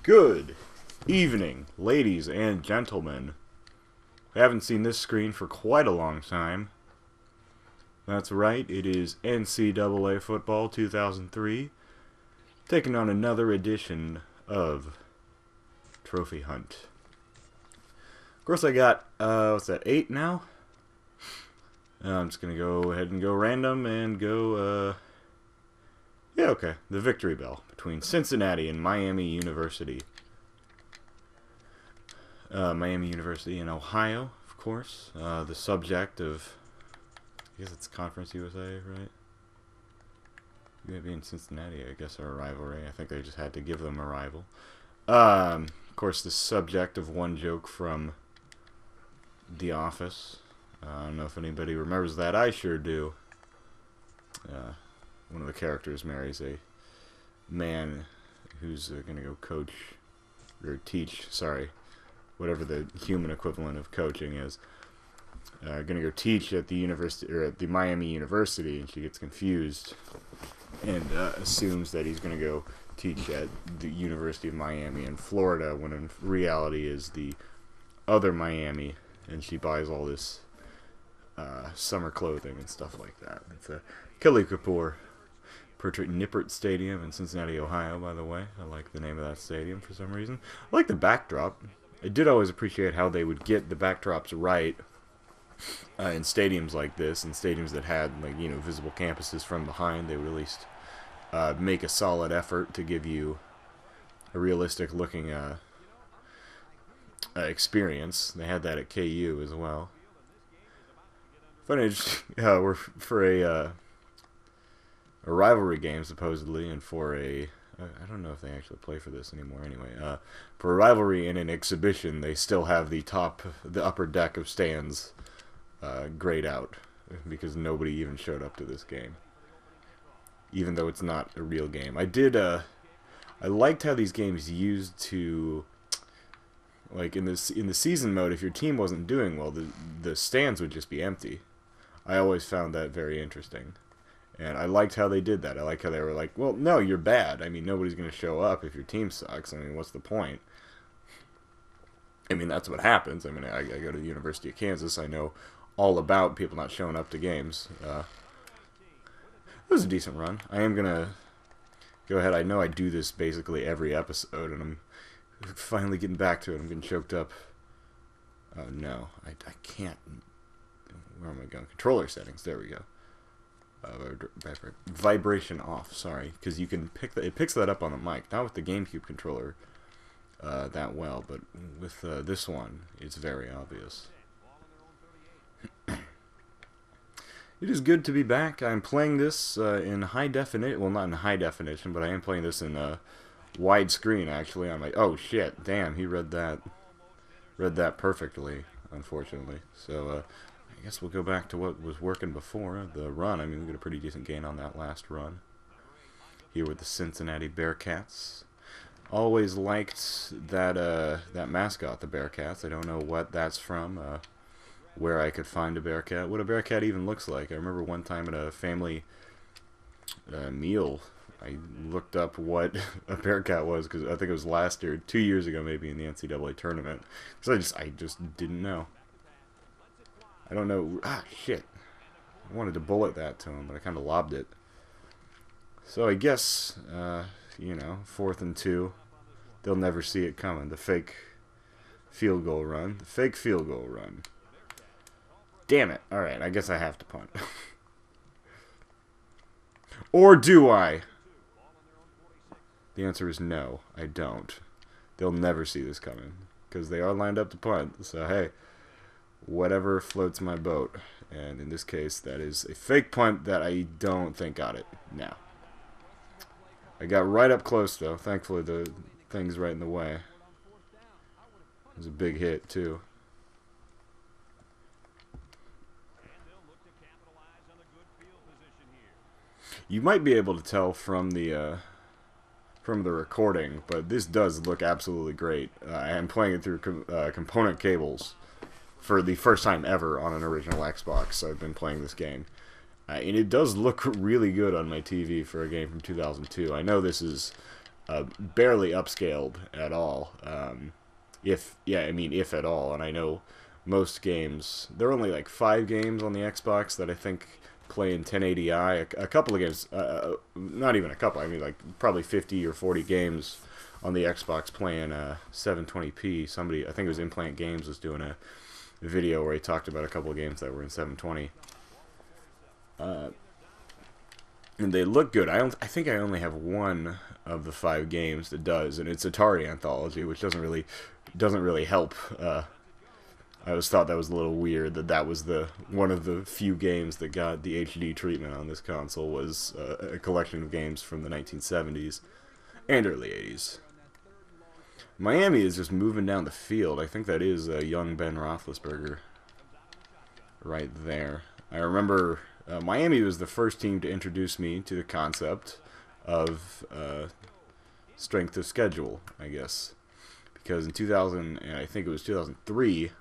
Good evening, ladies and gentlemen. I haven't seen this screen for quite a long time. That's right, it is NCAA Football 2003, taking on another edition of Trophy Hunt. Of course I got, what's that, 8 now? I'm just going to go ahead and go random and go, yeah, okay, the victory bell between Cincinnati and Miami University. Miami University in Ohio, of course. The subject of, I guess it's Conference USA, right? Maybe in Cincinnati, I guess, are a rivalry. I think they just had to give them a rival. Of course, the subject of one joke from The Office. I don't know if anybody remembers that. I sure do. One of the characters marries a man who's going to go coach, or teach, sorry, whatever the human equivalent of coaching is. Going to go teach at the university, or at the Miami University, and she gets confused and assumes that he's going to go teach at the University of Miami in Florida, when in reality is the other Miami, and she buys all this summer clothing and stuff like that. It's a Kelly Kapoor portrait Nippert Stadium in Cincinnati, Ohio, by the way. I like the name of that stadium for some reason. I like the backdrop. I did always appreciate how they would get the backdrops right in stadiums like this, and stadiums that had, like, you know, visible campuses from behind. They would at least make a solid effort to give you a realistic looking experience. They had that at KU as well. Funny, we're for a rivalry game supposedly, and for a I don't know if they actually play for this anymore. Anyway, for a rivalry and an exhibition, they still have the upper deck of stands grayed out, because nobody even showed up to this game, even though it's not a real game. I liked how these games used to, like, in the season mode, if your team wasn't doing well, the stands would just be empty. I always found that very interesting. And I liked how they did that. I liked how they were like, well, no, you're bad. I mean, nobody's going to show up if your team sucks. I mean, what's the point? I mean, that's what happens. I mean, I go to the University of Kansas. I know all about people not showing up to games. It was a decent run. I am going to go ahead. I know I do this basically every episode, and I'm finally getting back to it. I'm getting choked up. Oh, no. I can't. Where am I going? Controller settings. There we go. Vibration off, sorry, because you can pick it picks that up on the mic, not with the GameCube controller that well, but with this one, it's very obvious. It is good to be back. I'm playing this in high definition. Well, not in high definition, but I am playing this in widescreen, actually. I'm like, oh shit, damn, he read that perfectly, unfortunately. So I guess we'll go back to what was working before the run. I mean, we got a pretty decent gain on that last run. Here with the Cincinnati Bearcats. Always liked that mascot, the Bearcats. I don't know what that's from, where I could find a Bearcat, what a Bearcat even looks like. I remember one time at a family meal, I looked up what a Bearcat was, because I think it was last year, 2 years ago maybe, in the NCAA tournament. Because I just didn't know. I don't know. Ah, shit. I wanted to bullet that to him, but I kind of lobbed it. So I guess, you know, 4th and 2. They'll never see it coming. The fake field goal run. The fake field goal run. Damn it. Alright, I guess I have to punt. Or do I? The answer is no, I don't. They'll never see this coming, because they are lined up to punt. So, hey. Whatever floats my boat, and in this case that is a fake punt that I don't think got it. No. I got right up close though. Thankfully the thing's right in the way. It was a big hit too. You might be able to tell from the recording, but this does look absolutely great. I am playing it through component cables for the first time ever on an original Xbox. I've been playing this game. And it does look really good on my TV for a game from 2002. I know this is barely upscaled at all. If at all. And I know most games, there are only like 5 games on the Xbox that I think play in 1080i. A couple of games, not even a couple. I mean, like probably 50 or 40 games on the Xbox playing 720p. Somebody, I think it was Implant Games, was doing a video where he talked about a couple of games that were in 720. And they look good. I think I only have one of the 5 games that does, and it's Atari Anthology, which doesn't really help. I always thought that was a little weird that was the one of the few games that got the HD treatment on this console was a collection of games from the 1970s and early 80s. Miami is just moving down the field. I think that is young Ben Roethlisberger right there. I remember Miami was the first team to introduce me to the concept of strength of schedule, I guess. Because in 2000, and I think it was 2003,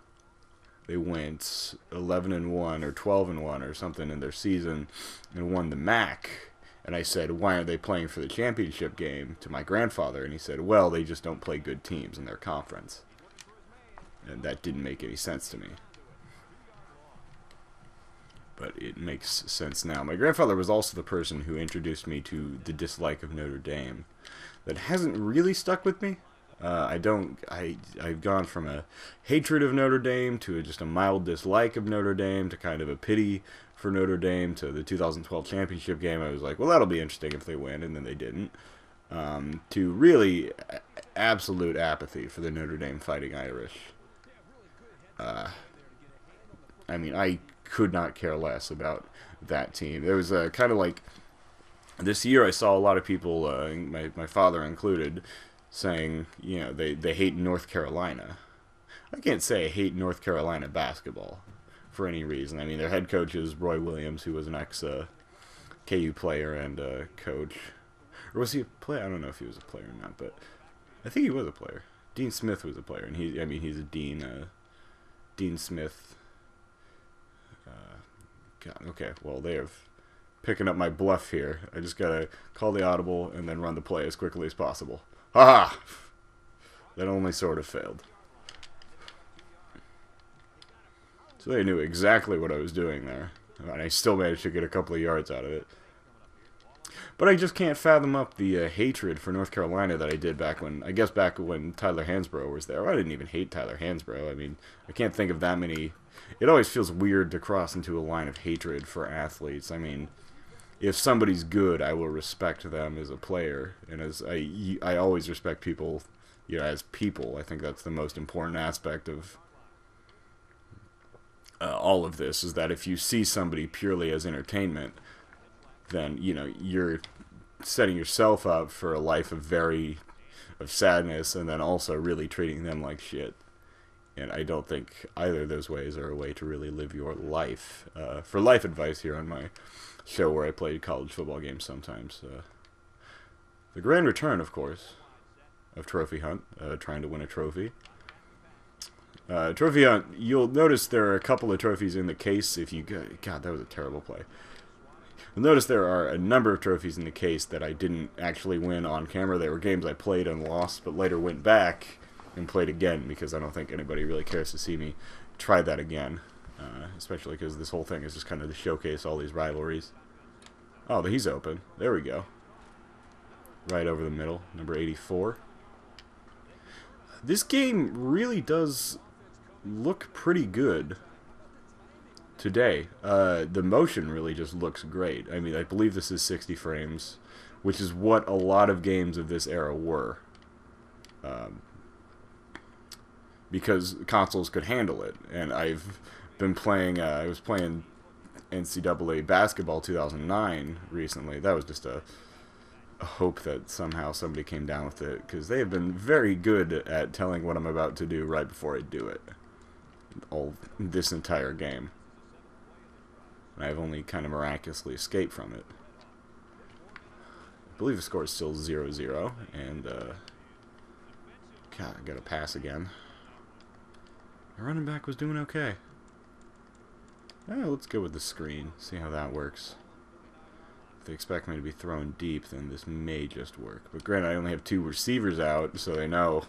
they went 11-1 or 12-1 or something in their season and won the MAC. And I said, why aren't they playing for the championship game, to my grandfather? And he said, well, they just don't play good teams in their conference. And that didn't make any sense to me. But it makes sense now. My grandfather was also the person who introduced me to the dislike of Notre Dame. That hasn't really stuck with me. I've gone from a hatred of Notre Dame to just a mild dislike of Notre Dame to kind of a pity for Notre Dame to the 2012 championship game. I was like, well, that'll be interesting if they win, and then they didn't. To really absolute apathy for the Notre Dame Fighting Irish. I mean, I could not care less about that team. There was kind of like, this year I saw a lot of people, my father included, saying, you know, they hate North Carolina. I can't say I hate North Carolina basketball for any reason. I mean, their head coach is Roy Williams, who was an ex-KU player and coach. Or was he a player? I don't know if he was a player or not, but I think he was a player. Dean Smith was a player, and he's a Dean Smith. God, okay, well, they're picking up my bluff here. I just gotta call the audible and then run the play as quickly as possible. Ha! That only sort of failed. So they knew exactly what I was doing there. And I still managed to get a couple of yards out of it. But I just can't fathom up the hatred for North Carolina that I did back when Tyler Hansbrough was there. I didn't even hate Tyler Hansbrough. I mean, I can't think of that many. It always feels weird to cross into a line of hatred for athletes. I mean, if somebody's good, I will respect them as a player, and as I always respect people, you know, as people. I think that's the most important aspect of all of this, is that if you see somebody purely as entertainment, then, you know, you're setting yourself up for a life of sadness, and then also really treating them like shit. And I don't think either of those ways are a way to really live your life. For life advice here on my show where I played college football games sometimes. The grand return, of course, of Trophy Hunt, trying to win a trophy. Trophy Hunt, you'll notice there are a couple of trophies in the case if you... God, that was a terrible play. You'll notice there are a number of trophies in the case that I didn't actually win on camera. They were games I played and lost, but later went back and played again, because I don't think anybody really cares to see me try that again. Especially because this whole thing is just kind of to showcase all these rivalries. Oh, he's open. There we go. Right over the middle, number 84. This game really does look pretty good today. The motion really just looks great. I mean, I believe this is 60 frames, which is what a lot of games of this era were. Because consoles could handle it. And I've been playing, I was playing NCAA basketball 2009 recently. That was just a hope that somehow somebody came down with it, because they have been very good at telling what I'm about to do right before I do it. This entire game. And I've only kind of miraculously escaped from it. I believe the score is still 0-0, and God, I gotta pass again. My running back was doing okay. Let's go with the screen, see how that works. if they expect me to be throwing deep, then this may just work. But granted, I only have 2 receivers out, so they know,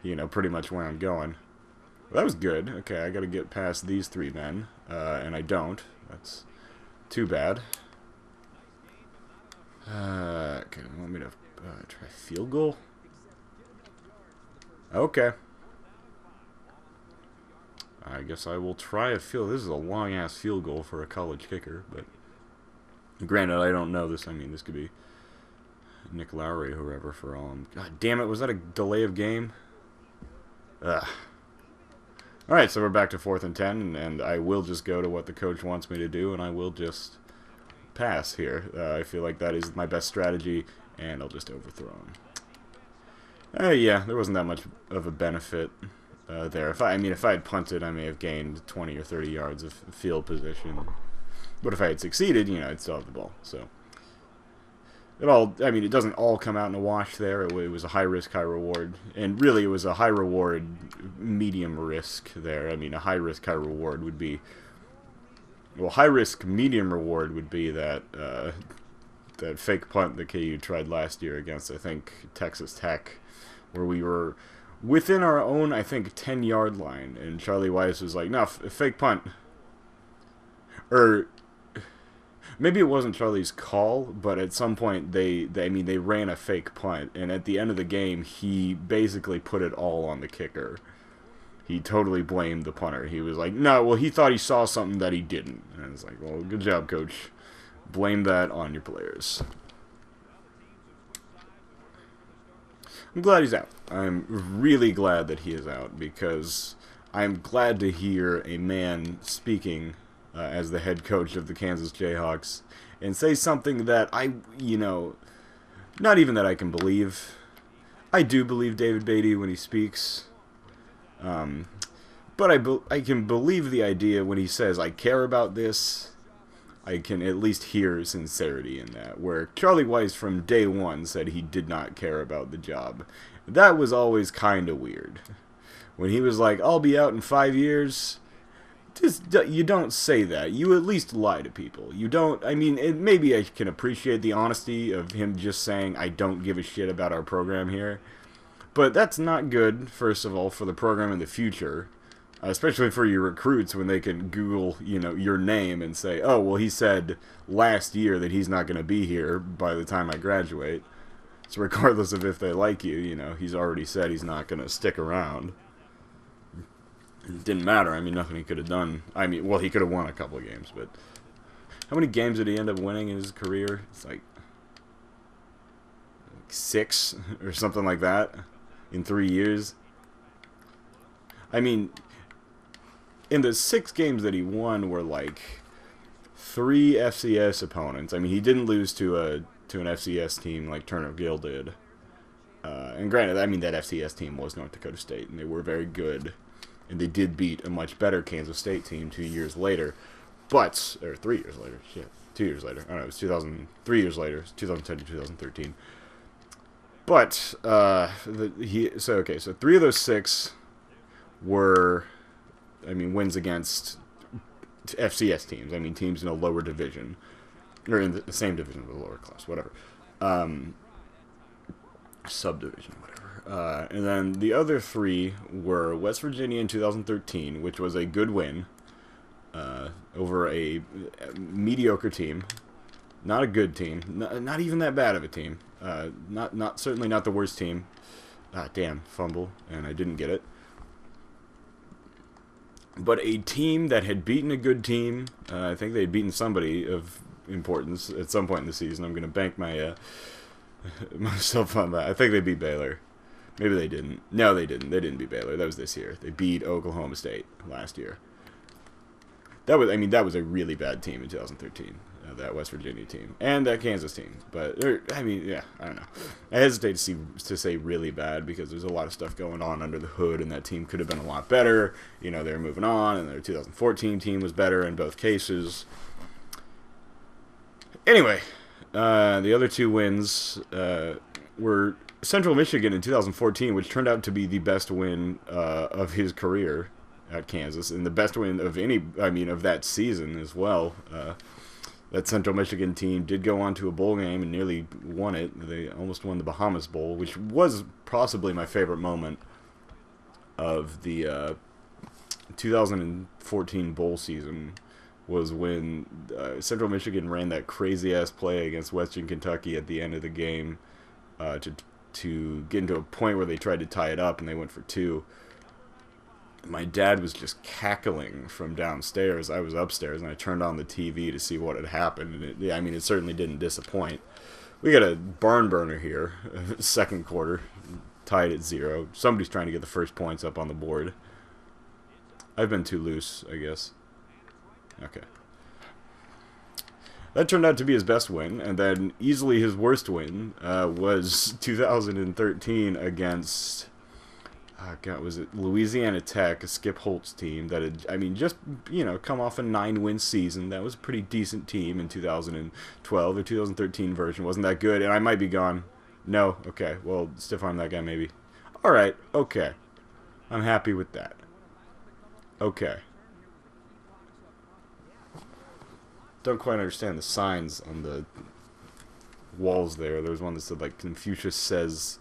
you know, pretty much where I'm going. Well, that was good. Okay, I got to get past these 3 men, and I don't. That's too bad. Okay, you want me to try field goal? Okay. I guess I will try a field. This is a long-ass field goal for a college kicker, but granted, I don't know this. I mean, this could be Nick Lowry or whoever for all. God damn it, was that a delay of game? Ugh. Alright, so we're back to 4th and 10, and I will just go to what the coach wants me to do, and I will just pass here. I feel like that is my best strategy, and I'll just overthrow him. Yeah, there wasn't that much of a benefit there. If I had punted, I may have gained 20 or 30 yards of field position. But if I had succeeded, you know, I'd still have the ball. So it doesn't all come out in a wash there. It was a high risk, high reward, and really it was a high reward, medium risk there. I mean, a high risk, high reward would be, well, high risk, medium reward would be that that fake punt that KU tried last year against, I think, Texas Tech, where we were within our own, I think, 10-yard line, and Charlie Weiss was like, no, fake punt. Or maybe it wasn't Charlie's call, but at some point they ran a fake punt, and at the end of the game, he basically put it all on the kicker. He totally blamed the punter. He was like, no, well, he thought he saw something that he didn't. And it's like, well, good job, coach. Blame that on your players. I'm glad he's out. I'm really glad that he is out, because I'm glad to hear a man speaking as the head coach of the Kansas Jayhawks and say something that not even that I can believe. I do believe David Beatty when he speaks. But I can believe the idea when he says, I care about this. I can at least hear sincerity in that, where Charlie Weiss from day one said he did not care about the job. That was always kind of weird. When he was like, I'll be out in 5 years, you don't say that. You at least lie to people. You don't, maybe I can appreciate the honesty of him just saying, I don't give a shit about our program here. But that's not good, first of all, for the program in the future. Especially for your recruits when they can Google, your name and say, oh, well, he said last year that he's not going to be here by the time I graduate. So regardless of if they like you, he's already said he's not going to stick around. It didn't matter. Nothing he could have done. Well, he could have won a couple of games, but how many games did he end up winning in his career? It's like 6 or something like that in 3 years. In the 6 games that he won were like 3 FCS opponents. He didn't lose to an FCS team like Turner Gill did. And granted, that FCS team was North Dakota State, and they were very good. And they did beat a much better Kansas State team 2 years later. Or 3 years later. Shit. 2 years later. I don't know, it was 3 years later. It was 2010 to 2013. But, so 3 of those 6 were, wins against FCS teams. Teams in a lower division. Or in the same division, but lower class, whatever. Subdivision, whatever. And then the other 3 were West Virginia in 2013, which was a good win over a mediocre team. Not a good team. Not even that bad of a team. Certainly not the worst team. Damn, fumble, and I didn't get it. But a team that had beaten a good team. I think they had beaten somebody of importance at some point in the season. I'm going to bank myself on that. I think they beat Baylor. Maybe they didn't. No, they didn't. They didn't beat Baylor. That was this year. They beat Oklahoma State last year. That was a really bad team in 2013. That West Virginia team and that Kansas team. But I don't know. I hesitate to say really bad because there's a lot of stuff going on under the hood, and that team could have been a lot better. They were moving on, and their 2014 team was better in both cases. Anyway, the other 2 wins were Central Michigan in 2014, which turned out to be the best win of his career at Kansas, and the best win of of that season as well. That Central Michigan team did go on to a bowl game and nearly won it. They almost won the Bahamas Bowl, which was possibly my favorite moment of the 2014 bowl season, was when Central Michigan ran that crazy-ass play against Western Kentucky at the end of the game to get into a point where they tried to tie it up, and they went for two. My dad was just cackling from downstairs. I was upstairs, and I turned on the TV to see what had happened, and it certainly didn't disappoint. We got a barn burner here, second quarter, tied at 0. Somebody's trying to get the first points up on the board. I've been too loose, I guess. Okay. That turned out to be his best win, and then easily his worst win was 2013 against... was it Louisiana Tech, a Skip Holtz team that had, just, come off a 9-win season. That was a pretty decent team in 2012. The 2013 version wasn't that good, and I might be gone. No? Okay. Well, stiff arm that guy, maybe. Alright, okay. I'm happy with that. Okay. Don't quite understand the signs on the walls there. There was one that said, like, Confucius says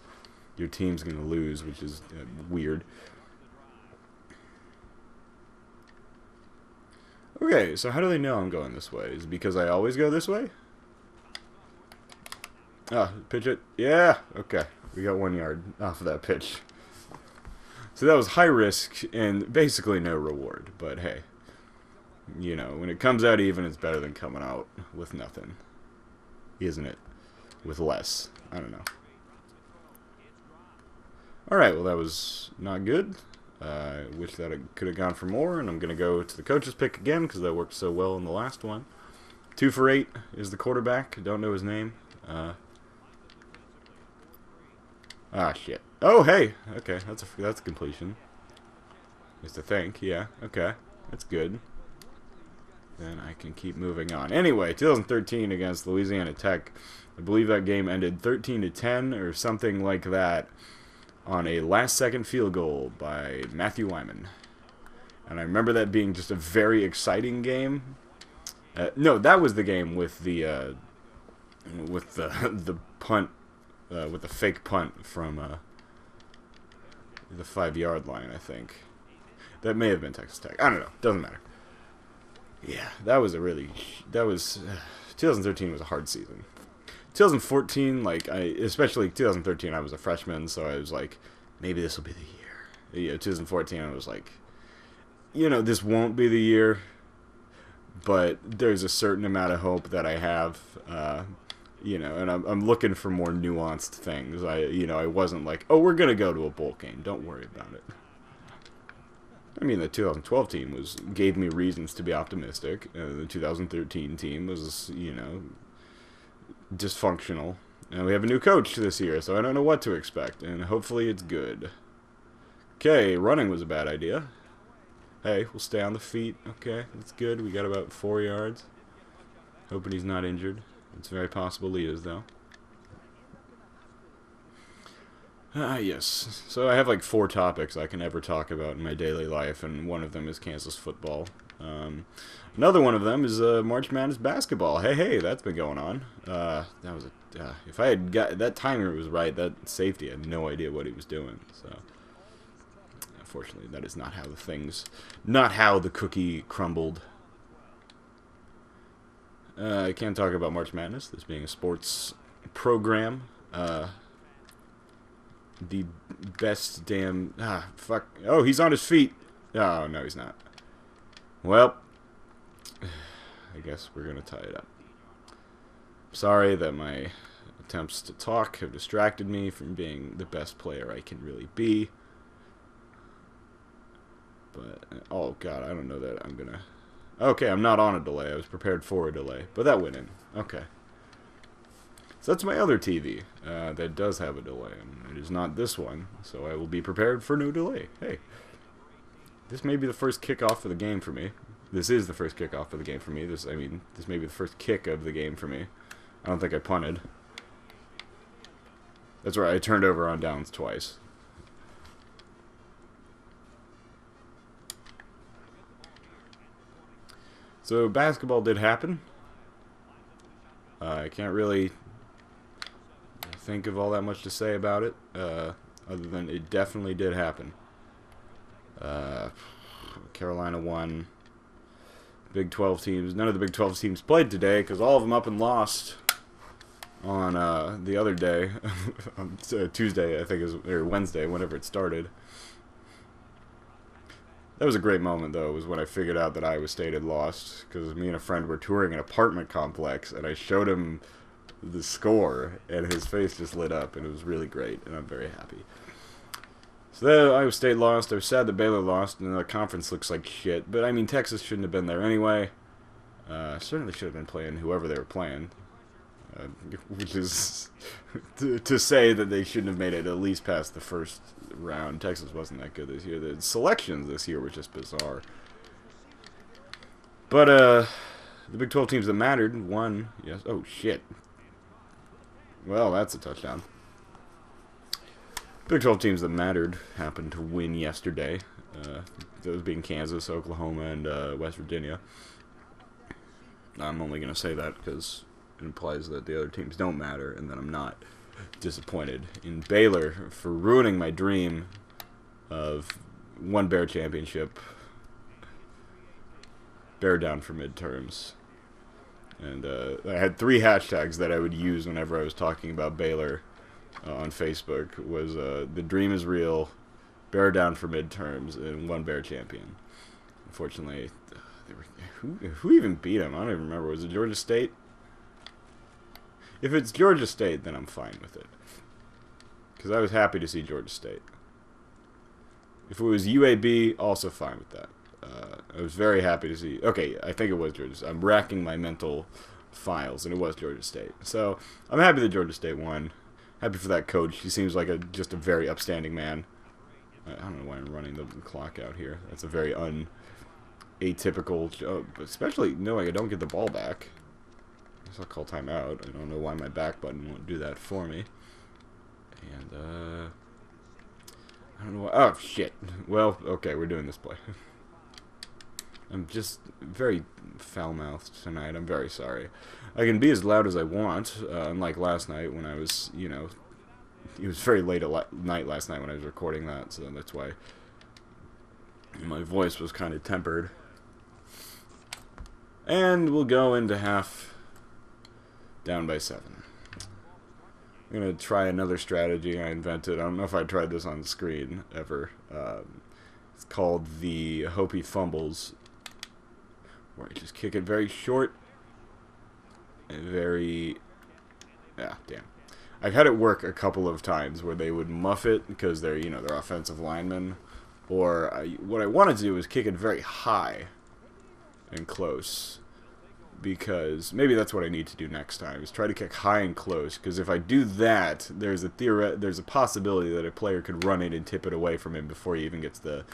your team's going to lose, which is weird. Okay, so how do they know I'm going this way? Is it because I always go this way? Ah, pitch it. Yeah, okay. We got 1 yard off of that pitch. So that was high risk and basically no reward. But hey, when it comes out even, it's better than coming out with nothing. Isn't it? With less. I don't know. Alright, well that was not good. I wish that I could have gone for more, and I'm going to go to the coach's pick again because that worked so well in the last one. 2 for 8 is the quarterback. Don't know his name. Shit. Oh, hey! Okay, that's completion. Is to think, yeah, okay. That's good. Then I can keep moving on. Anyway, 2013 against Louisiana Tech. I believe that game ended 13-10 or something like that on a last-second field goal by Matthew Wyman. And I remember that being just a very exciting game. No, that was the game with the punt, with the fake punt from the 5-yard line, I think. That may have been Texas Tech. I don't know. Doesn't matter. Yeah, that was 2013 was a hard season. 2014, especially 2013, I was a freshman, so I was like, maybe this will be the year. 2014, I was like, this won't be the year, but there's a certain amount of hope that I have, and I'm looking for more nuanced things. I wasn't like, oh, we're gonna go to a bowl game. Don't worry about it. The 2012 team gave me reasons to be optimistic. The 2013 team was, dysfunctional. And we have a new coach this year, so I don't know what to expect, and hopefully it's good. Okay, running was a bad idea. Hey, we'll stay on the feet. Okay, that's good. We got about 4 yards. Hoping he's not injured. It's very possible he is, though. Yes. So I have like 4 topics I can ever talk about in my daily life, and one of them is Kansas football. Another one of them is March Madness basketball. Hey, that's been going on. If I had got that timer was right, that safety had no idea what he was doing. So unfortunately, that is not how the cookie crumbled. I can't talk about March Madness, this being a sports program. The best damn... fuck. Oh, he's on his feet. Oh, no, he's not. Well, I guess we're going to tie it up. Sorry that my attempts to talk have distracted me from being the best player I can really be. But, oh, God, I don't know that I'm going to... Okay, I'm not on a delay. I was prepared for a delay. But that went in. Okay. So that's my other TV that does have a delay, and it is not this one, so I will be prepared for no delay. Hey, this may be the first kickoff for the game for me. This is the first kickoff for the game for me. This may be the first kick of the game for me. I don't think I punted. That's right, I turned over on downs twice. So basketball did happen. I can't really think of all that much to say about it, other than it definitely did happen. Carolina won. Big 12 teams. None of the Big 12 teams played today because all of them up and lost on the other day, on Tuesday, I think, or Wednesday, whenever it started. That was a great moment, though, was when I figured out that Iowa State had lost, because me and a friend were touring an apartment complex, and I showed him the score, and his face just lit up, and it was really great, and I'm very happy. So then Iowa State lost. I was sad that Baylor lost, and the conference looks like shit, but I mean, Texas shouldn't have been there anyway. Certainly should have been playing whoever they were playing. Which is to say that they shouldn't have made it at least past the first round. Texas wasn't that good this year. The selections this year were just bizarre. But the Big 12 teams that mattered won. Yes. Oh shit. Well, that's a touchdown. Big 12 teams that mattered happened to win yesterday. Those being Kansas, Oklahoma, and West Virginia. I'm only going to say that because it implies that the other teams don't matter, and that I'm not disappointed in Baylor for ruining my dream of one Bear championship. Bear down for midterms. And I had 3 hashtags that I would use whenever I was talking about Baylor on Facebook. Was the dream is real, Bear down for midterms, and one Bear champion. Unfortunately, who even beat them? I don't even remember. Was it Georgia State? If it's Georgia State, then I'm fine with it. Because I was happy to see Georgia State. If it was UAB, also fine with that. I was very happy to see... Okay, I think it was Georgia State. I'm racking my mental files, and it was Georgia State. So, I'm happy that Georgia State won. Happy for that coach. He seems like just a very upstanding man. I don't know why I'm running the clock out here. That's a very atypical... especially knowing I don't get the ball back. I'll call timeout. I don't know why my back button won't do that for me. And, I don't know why. Oh, shit. Well, okay, we're doing this play. I'm just very foul-mouthed tonight. I'm very sorry. I can be as loud as I want, unlike last night when I was, you know... It was very late at night last night when I was recording that, so that's why my voice was kind of tempered. And we'll go into half... down by 7. I'm going to try another strategy I invented. I don't know if I tried this on the screen ever. It's called the Hopi Fumbles, where I just kick it very short and very... Yeah, damn. I've had it work a couple of times where they would muff it because they're, you know, they're offensive linemen. Or what I wanted to do was kick it very high and close. Because maybe that's what I need to do next time, is try to kick high and close. Because if I do that, there's a possibility that a player could run it and tip it away from him before he even gets the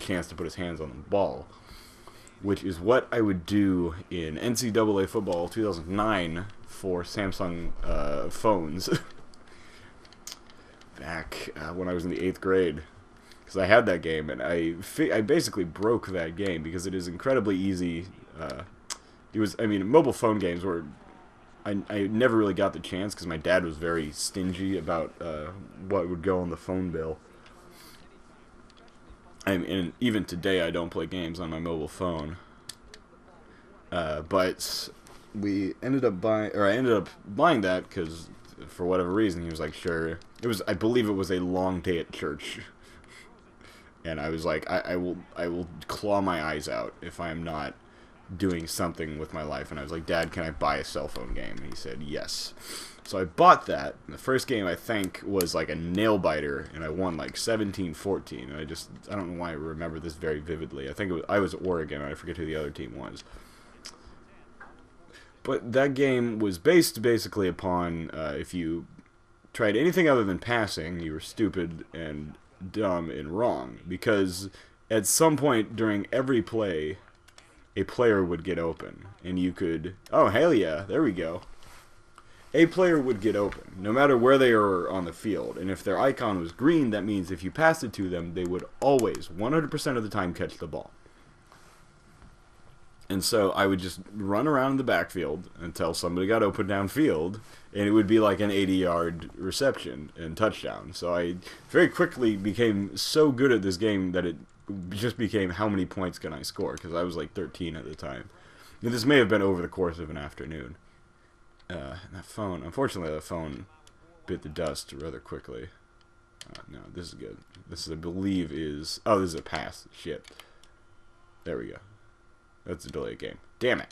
chance to put his hands on the ball. Which is what I would do in NCAA football 2009 for Samsung phones. Back when I was in the 8th grade. Because I had that game, and I basically broke that game because it is incredibly easy. Mobile phone games were... I never really got the chance because my dad was very stingy about what would go on the phone bill. And even today I don't play games on my mobile phone. But I ended up buying that because for whatever reason he was like, sure. I believe it was a long day at church. And I was like, I will claw my eyes out if I am not doing something with my life. And I was like, Dad, can I buy a cell phone game? And he said yes. So I bought that. And the first game I think was like a nail biter, and I won like 17-14. And I don't know why I remember this very vividly. I think I was Oregon, and I forget who the other team was. But that game was based basically upon if you tried anything other than passing, you were stupid and dumb and wrong. Because at some point during every play, a player would get open, and you could... Oh, hell yeah, there we go. A player would get open, no matter where they are on the field. And if their icon was green, that means if you passed it to them, they would always, 100% of the time, catch the ball. And so I would just run around in the backfield until somebody got open downfield, and it would be like an 80-yard reception and touchdown. So I very quickly became so good at this game that it just became how many points can I score, because I was like 13 at the time. And this may have been over the course of an afternoon. That phone, unfortunately, that phone bit the dust rather quickly. No, this is good. This is, I believe, is... Oh, this is a pass. Shit. There we go. That's a delayed game. Damn it.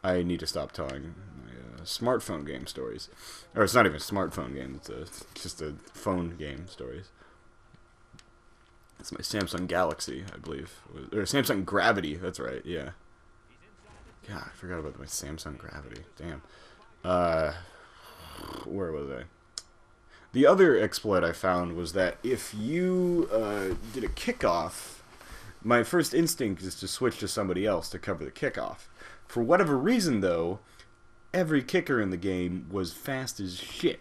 I need to stop telling my smartphone game stories. Or it's not even a smartphone game. It's just a phone game stories. It's my Samsung Galaxy, I believe. Or Samsung Gravity. That's right, yeah. God, I forgot about my Samsung Gravity. Damn. Where was I? The other exploit I found was that if you did a kickoff, my first instinct is to switch to somebody else to cover the kickoff. For whatever reason, though, every kicker in the game was fast as shit.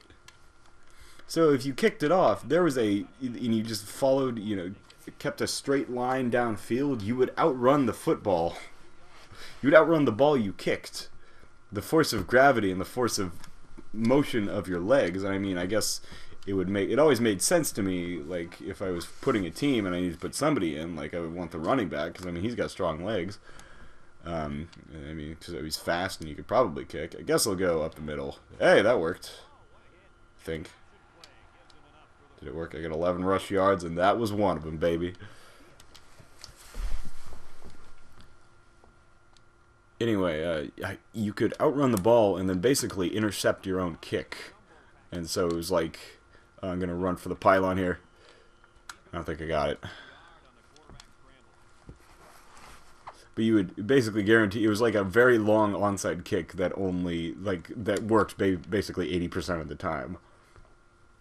So if you kicked it off, there was and you just followed, kept a straight line downfield, you would outrun the football. You would outrun the ball you kicked. The force of gravity and the force of motion of your legs. I mean, I guess it always made sense to me, like, if I was putting a team and I needed to put somebody in, like, I would want the running back, because, I mean, he's got strong legs. Because he's fast and you could probably kick. I guess I'll go up the middle. Hey, that worked. I think. Did it work? I got 11 rush yards, and that was one of them, baby. Anyway, you could outrun the ball and then basically intercept your own kick. And so it was like, I'm going to run for the pylon here. I don't think I got it. But you would basically guarantee, it was like a very long onside kick that that worked basically 80% of the time.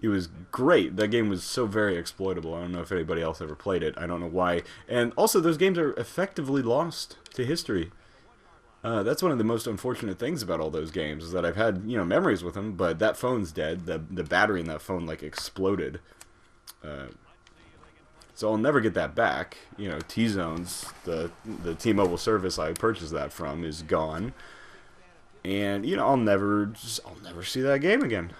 It was great. That game was so very exploitable. I don't know if anybody else ever played it. I don't know why. And also, those games are effectively lost to history. That's one of the most unfortunate things about all those games, is that I've had, memories with them, but that phone's dead. The battery in that phone, like, exploded. So I'll never get that back. T-Zones, the T-Mobile service I purchased that from, is gone. And, I'll never see that game again.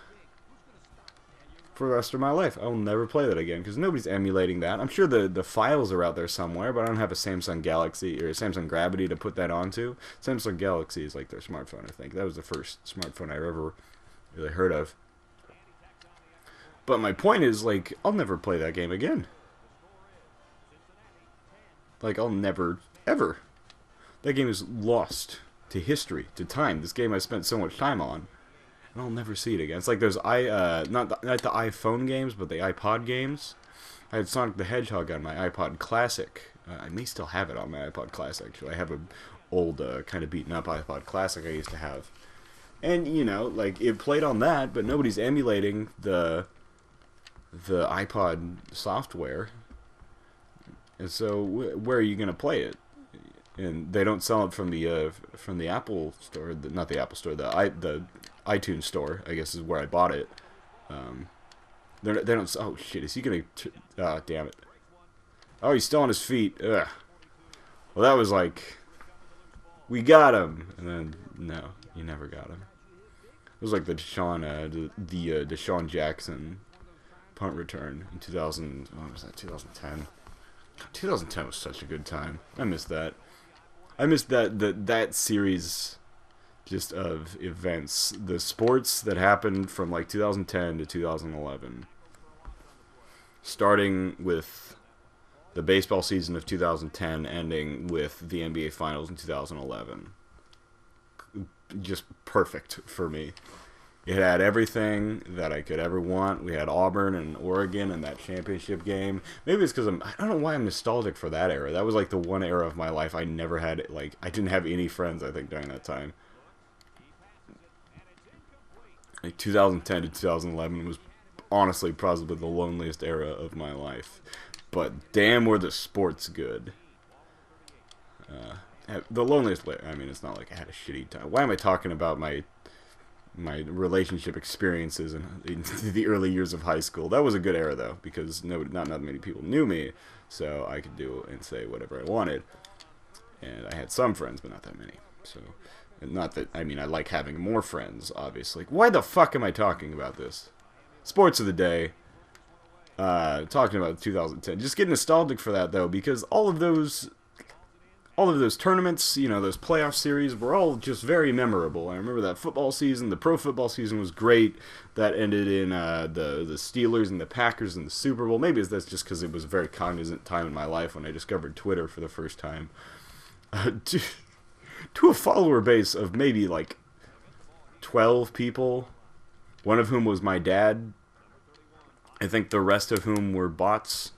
For the rest of my life. I'll never play that again, because nobody's emulating that. I'm sure the files are out there somewhere, but I don't have a Samsung Galaxy or a Samsung Gravity to put that onto. Samsung Galaxy is like their smartphone, I think. That was the first smartphone I ever really heard of. But my point is, like, I'll never play that game again. Like, I'll never, ever. That game is lost to history, to time. This game I spent so much time on. And I'll never see it again. It's like those not the iPhone games, but the iPod games. I had Sonic the Hedgehog on my iPod Classic. I may still have it on my iPod Classic, actually. I have an old, kind of beaten up iPod Classic I used to have. And, like, it played on that, but nobody's emulating the iPod software. And so, where are you going to play it? And they don't sell it from the Apple store, not the Apple store, the iTunes store, I guess, is where I bought it. They don't. Oh shit! Is he gonna? Damn it! Oh, he's still on his feet. Ugh. Well, that was like, we got him, and then no, you never got him. It was like the Deshaun Jackson punt return in 2000. What was that? 2010. 2010 was such a good time. I missed that. I missed that series. Just of events, the sports that happened from like 2010 to 2011, starting with the baseball season of 2010, ending with the NBA Finals in 2011. Just perfect for me. It had everything that I could ever want. We had Auburn and Oregon in that championship game. Maybe it's because I don't know why I'm nostalgic for that era. That was like the one era of my life I never had, like, I didn't have any friends, I think, during that time. Like 2010 to 2011 was honestly probably the loneliest era of my life. But damn, were the sports good. The loneliest, I mean, it's not like I had a shitty time. Why am I talking about my relationship experiences in the early years of high school? That was a good era, though, because not many people knew me, so I could do and say whatever I wanted. And I had some friends, but not that many. So, and not that, I mean, I like having more friends, obviously. Why the fuck am I talking about this? Sports of the day. Talking about 2010. Just get nostalgic for that, though, because all of those tournaments, you know, those playoff series were all just very memorable. I remember that football season. The pro football season was great. That ended in the Steelers and the Packers in the Super Bowl. Maybe that's just because it was a very cognizant time in my life when I discovered Twitter for the first time. To a follower base of maybe like 12 people, one of whom was my dad. I think the rest of whom were bots.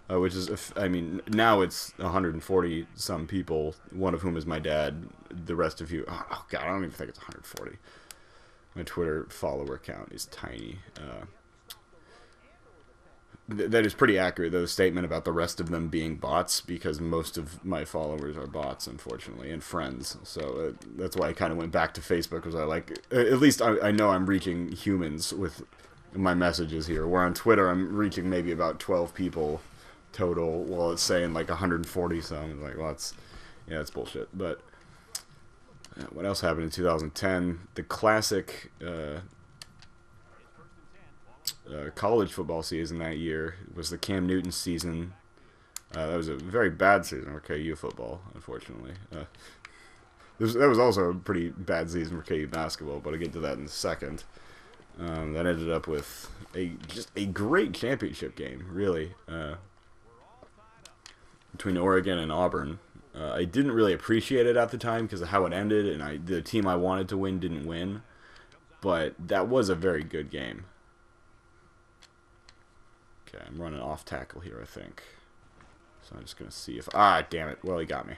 Which is, I mean, now it's 140 some people, one of whom is my dad, the rest of you, oh god, I don't even think it's 140. My Twitter follower count is tiny. That is pretty accurate, though, the statement about the rest of them being bots, because most of my followers are bots, unfortunately, and friends. So that's why I kind of went back to Facebook, because I like, at least I know I'm reaching humans with my messages here, where on Twitter I'm reaching maybe about 12 people total, while it's saying like 140 some. Like, well, that's bullshit. But what else happened in 2010? The classic college football season that year was the Cam Newton season. That was a very bad season for KU football, unfortunately. That was also a pretty bad season for KU basketball, but I'll get to that in a second. That ended up with just a great championship game, really. Between Oregon and Auburn. I didn't really appreciate it at the time because of how it ended, and the team I wanted to win didn't win. But that was a very good game. Okay, I'm running off tackle here, I think. So I'm just going to see if... Ah, damn it. Well, he got me.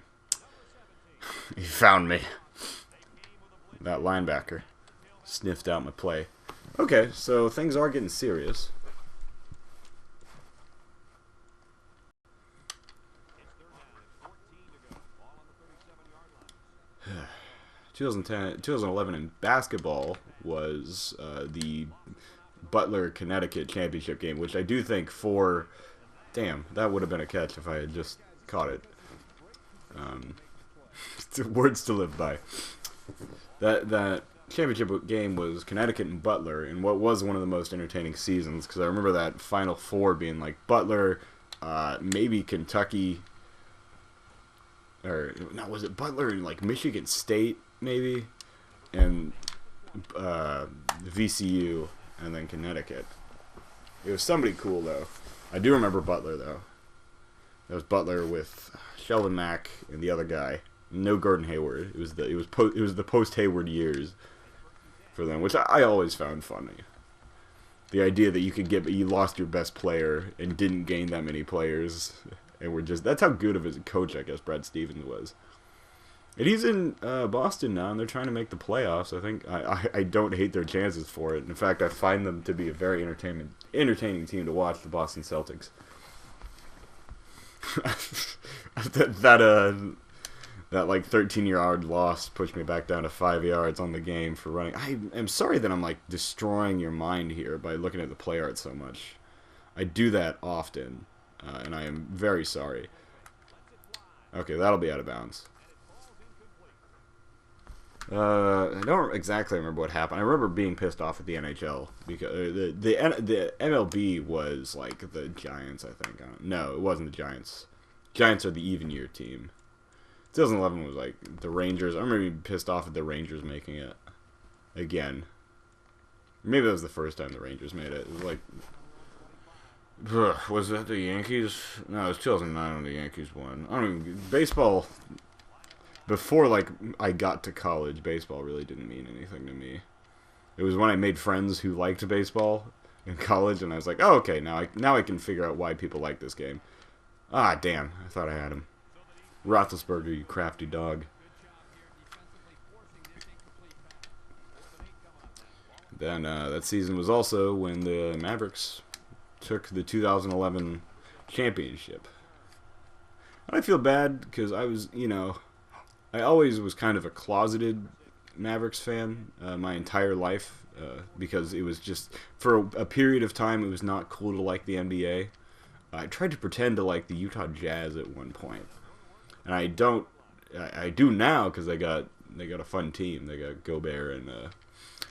He found me. That linebacker sniffed out my play. Okay, so things are getting serious. 2011 in basketball was the Butler, Connecticut championship game, which I do think damn, that would have been a catch if I had just caught it. Words to live by. That championship game was Connecticut and Butler, and what was one of the most entertaining seasons, because I remember that Final Four being like Butler, maybe Kentucky, or no, was it Butler and like Michigan State maybe, and VCU, and then Connecticut. It was somebody cool though. I do remember Butler though. That was Butler with Sheldon Mack and the other guy. No Gordon Hayward. It was the post Hayward years for them, which I always found funny. The idea that you lost your best player and didn't gain that many players, and that's how good of a coach I guess Brad Stevens was. And he's in Boston now, and they're trying to make the playoffs. I think I don't hate their chances for it. In fact, I find them to be a very entertaining team to watch, the Boston Celtics. That like 13-yard loss pushed me back down to 5 yards on the game for running. I am sorry that I'm like destroying your mind here by looking at the play art so much. I do that often, and I am very sorry. Okay, that'll be out of bounds. I don't exactly remember what happened. I remember being pissed off at the NHL because the MLB was like the Giants, I think. No, it wasn't the Giants. Giants are the even year team. 2011 was like the Rangers. I remember being pissed off at the Rangers making it again. Maybe that was the first time the Rangers made it. It was like, was that the Yankees? No, it was 2009 when the Yankees won. I don't even, baseball. Before, like, I got to college, baseball really didn't mean anything to me. It was when I made friends who liked baseball in college, and I was like, oh, okay, now I can figure out why people like this game. Ah, damn, I thought I had him. Roethlisberger, you crafty dog. Then, that season was also when the Mavericks took the 2011 championship. And I feel bad, because I was, I always was kind of a closeted Mavericks fan my entire life because it was just, for a period of time, it was not cool to like the NBA. I tried to pretend to like the Utah Jazz at one point. And I don't I do now because they got a fun team. They got Gobert and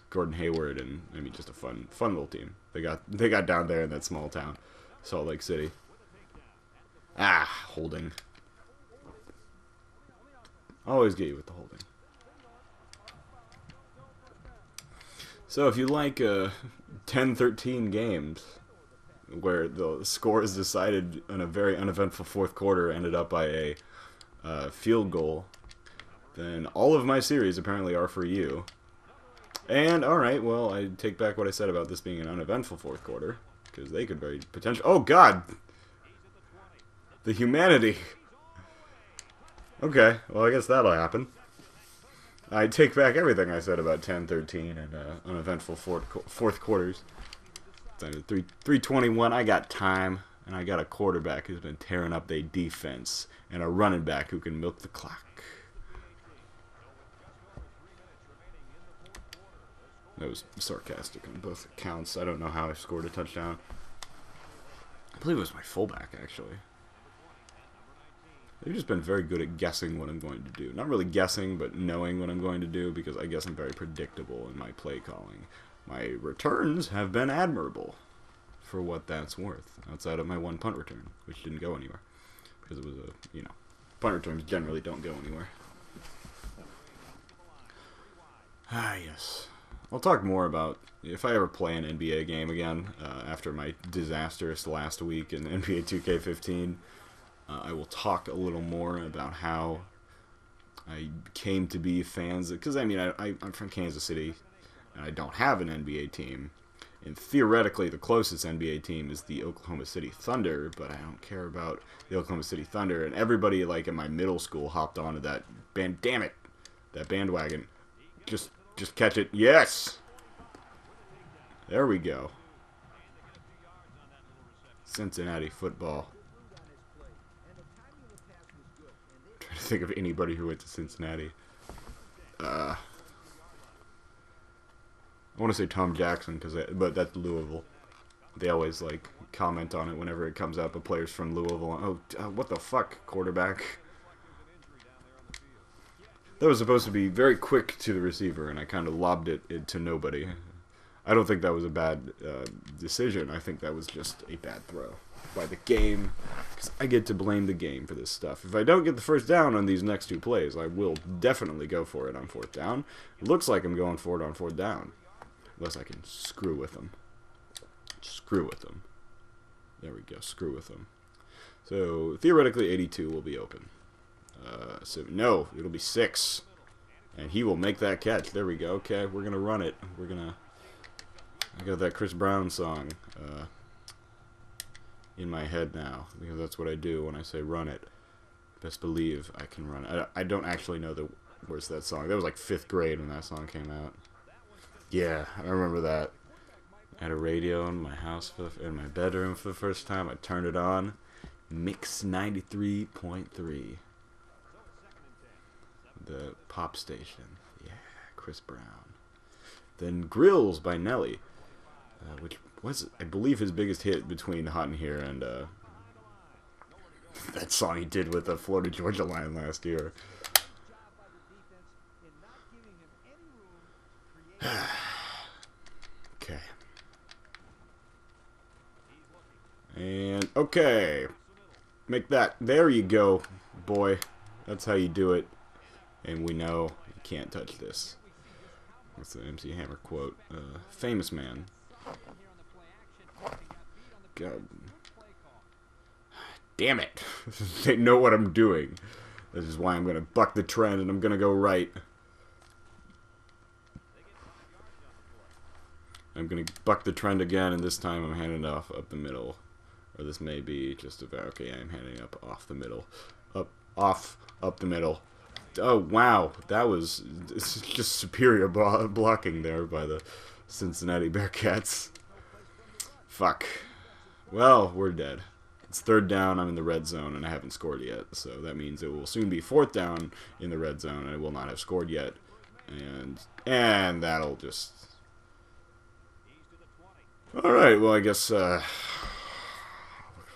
Gordon Hayward, and I mean just a fun little team. They got down there in that small town, Salt Lake City. Holding. Always get you with the holding. So if you like 10-13 games where the score is decided in a very uneventful fourth quarter, ended up by a field goal, then all of my series apparently are for you. And alright, well, I take back what I said about this being an uneventful fourth quarter, because they could very potentially... Oh, God! The humanity! Okay, well, I guess that'll happen. I take back everything I said about 10-13 and uneventful fourth quarters. 3:21, I got time, and I got a quarterback who's been tearing up their defense, and a running back who can milk the clock. That was sarcastic on both accounts. I don't know how I scored a touchdown. I believe it was my fullback, actually. They've just been very good at guessing what I'm going to do. Not really guessing, but knowing what I'm going to do, because I guess I'm very predictable in my play calling. My returns have been admirable, for what that's worth, outside of my one punt return, which didn't go anywhere. Because it was punt returns generally don't go anywhere. Yes. I'll talk more about if I ever play an NBA game again after my disastrous last week in NBA 2K15. I will talk a little more about how I came to be fans. Because, I mean, I'm from Kansas City, and I don't have an NBA team. And theoretically, the closest NBA team is the Oklahoma City Thunder, but I don't care about the Oklahoma City Thunder. And everybody, like, in my middle school hopped onto that that bandwagon. Just catch it. Yes! There we go. Cincinnati football. I'm trying to think of anybody who went to Cincinnati. I want to say Tom Jackson, but that's Louisville. They always like comment on it whenever it comes up. But players from Louisville. Oh, what the fuck, quarterback? That was supposed to be very quick to the receiver, and I kind of lobbed it to nobody. I don't think that was a bad decision. I think that was just a bad throw by the game, because I get to blame the game for this stuff. If I don't get the first down on these next two plays, I will definitely go for it on fourth down. It looks like I'm going for it on fourth down, unless I can screw with them. Screw with them. There we go, screw with them. So, theoretically, 82 will be open. So no, it'll be 6. And he will make that catch. There we go. Okay, we're going to run it. I got that Chris Brown song in my head now, because that's what I do when I say run it. Best believe I can run it. I don't actually know the words to that song. That was like 5th grade when that song came out. Yeah, I remember that. I had a radio in my house, in my bedroom for the first time. I turned it on. Mix 93.3. The pop station. Yeah, Chris Brown. Then Grills by Nelly, which was, I believe, his biggest hit between Hot in Here and that song he did with the Florida Georgia Line last year. Okay. And, okay. Make that. There you go, boy. That's how you do it. And we know you can't touch this. That's the MC Hammer quote. Famous man. God. Damn it. They know what I'm doing. This is why I'm going to buck the trend and I'm going to go right. I'm going to buck the trend again, and this time I'm handing it off up the middle. Or this may be just about, okay, I'm handing up off the middle. Up the middle. Oh, wow. That was just superior blocking there by the Cincinnati Bearcats. Fuck. Well, we're dead. It's 3rd down. I'm in the red zone, and I haven't scored yet. So that means it will soon be 4th down in the red zone, and I will not have scored yet. And that'll just... Alright, well, I guess, looks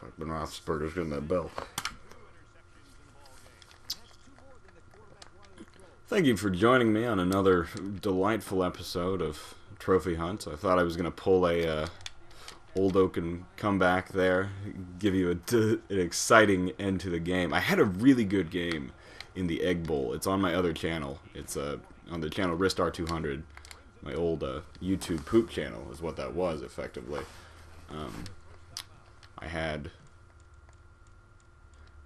like Ben Roethlisberger's getting that belt. Thank you for joining me on another delightful episode of Trophy Hunt. I thought I was going to pull a Old Oaken comeback there, give you an exciting end to the game. I had a really good game in the Egg Bowl. It's on my other channel. It's on the channel Ristar200. My old YouTube poop channel is what that was, effectively. I had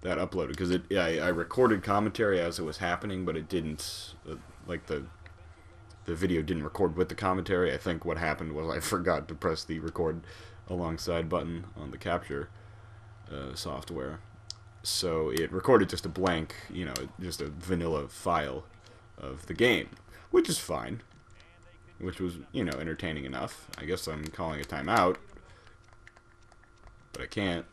that uploaded because I recorded commentary as it was happening, but it didn't like the video didn't record with the commentary. I think what happened was I forgot to press the record alongside button on the capture software, so it recorded just a blank, just a vanilla file of the game, which is fine, which was entertaining enough. I guess I'm calling a timeout, but I can't.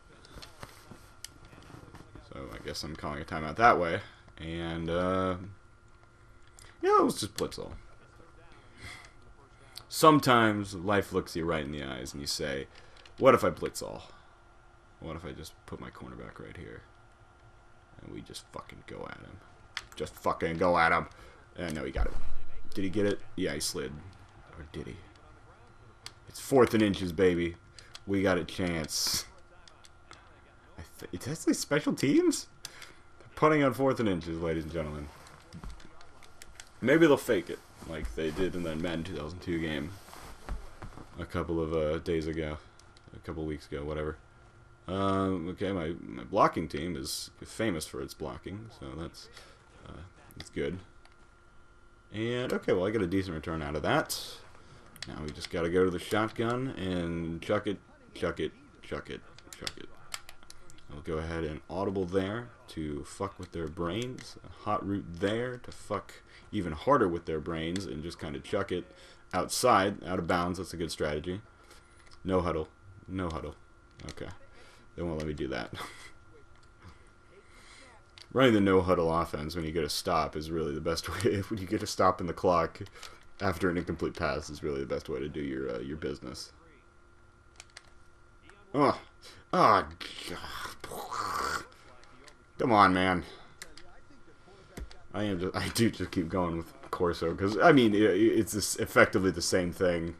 So I guess I'm calling a timeout that way. And, let's just blitz all. Sometimes life looks you right in the eyes and you say, what if I blitz all? What if I just put my cornerback right here? And we just fucking go at him. Just fucking go at him. No, he got it. Did he get it? Yeah, he slid. Or did he? It's 4th and inches, baby. We got a chance. It's actually special teams? Punting on 4th and inches, ladies and gentlemen. Maybe they'll fake it, like they did in that Madden 2002 game a couple of days ago. A couple weeks ago, whatever. Okay, my blocking team is famous for its blocking, so that's good. And, okay, well, I get a decent return out of that. Now we just gotta go to the shotgun and chuck it, chuck it, chuck it, chuck it. I'll go ahead and audible there to fuck with their brains. A hot route there to fuck even harder with their brains and just kind of chuck it outside, out of bounds. That's a good strategy. No huddle. No huddle. Okay. They won't let me do that. Running the no huddle offense when you get a stop is really the best way. When you get a stop in the clock after an incomplete pass is really the best way to do your business. Oh, God. Come on, man. I do just keep going with Corso because it's effectively the same thing.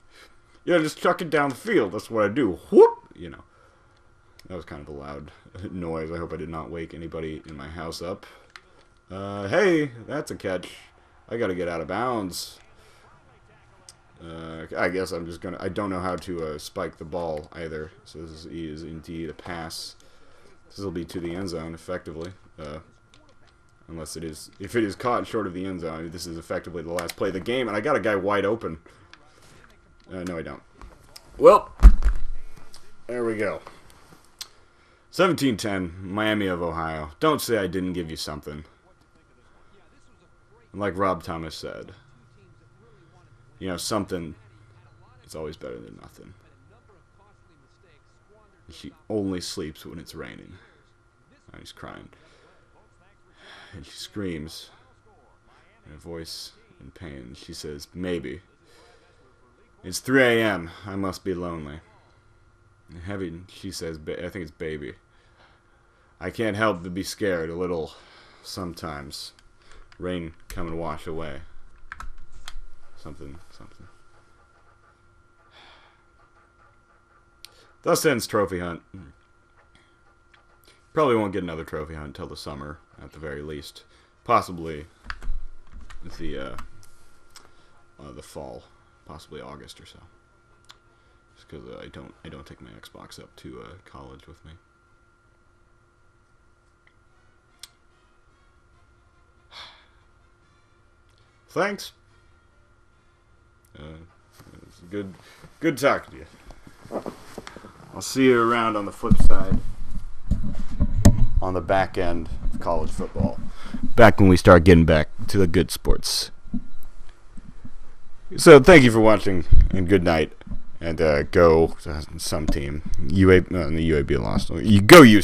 Just chuck it down the field. That's what I do. Whoop. That was kind of a loud noise. I hope I did not wake anybody in my house up. Hey, that's a catch. I gotta get out of bounds. I guess I'm just gonna. I don't know how to spike the ball either. So this is indeed a pass. This will be to the end zone effectively, unless it is. If it is caught short of the end zone, this is effectively the last play of the game, and I got a guy wide open. No, I don't. Well, there we go. 17-10, Miami of Ohio. Don't say I didn't give you something. Like Rob Thomas said. Something is always better than nothing. She only sleeps when it's raining. Oh, he's crying. And she screams in a voice in pain. She says, maybe. It's 3 a.m. I must be lonely. And heavy, she says, I think it's baby. I can't help but be scared a little sometimes. Rain come and wash away. Something. Thus ends Trophy Hunt. Probably won't get another Trophy Hunt until the summer, at the very least. Possibly the fall, possibly August or so. Just because I don't take my Xbox up to college with me. Thanks. It's good talking to you. I'll see you around on the flip side, on the back end of college football. Back when we start getting back to the good sports. So thank you for watching, and good night. And go some team. The UAB lost. You go, you.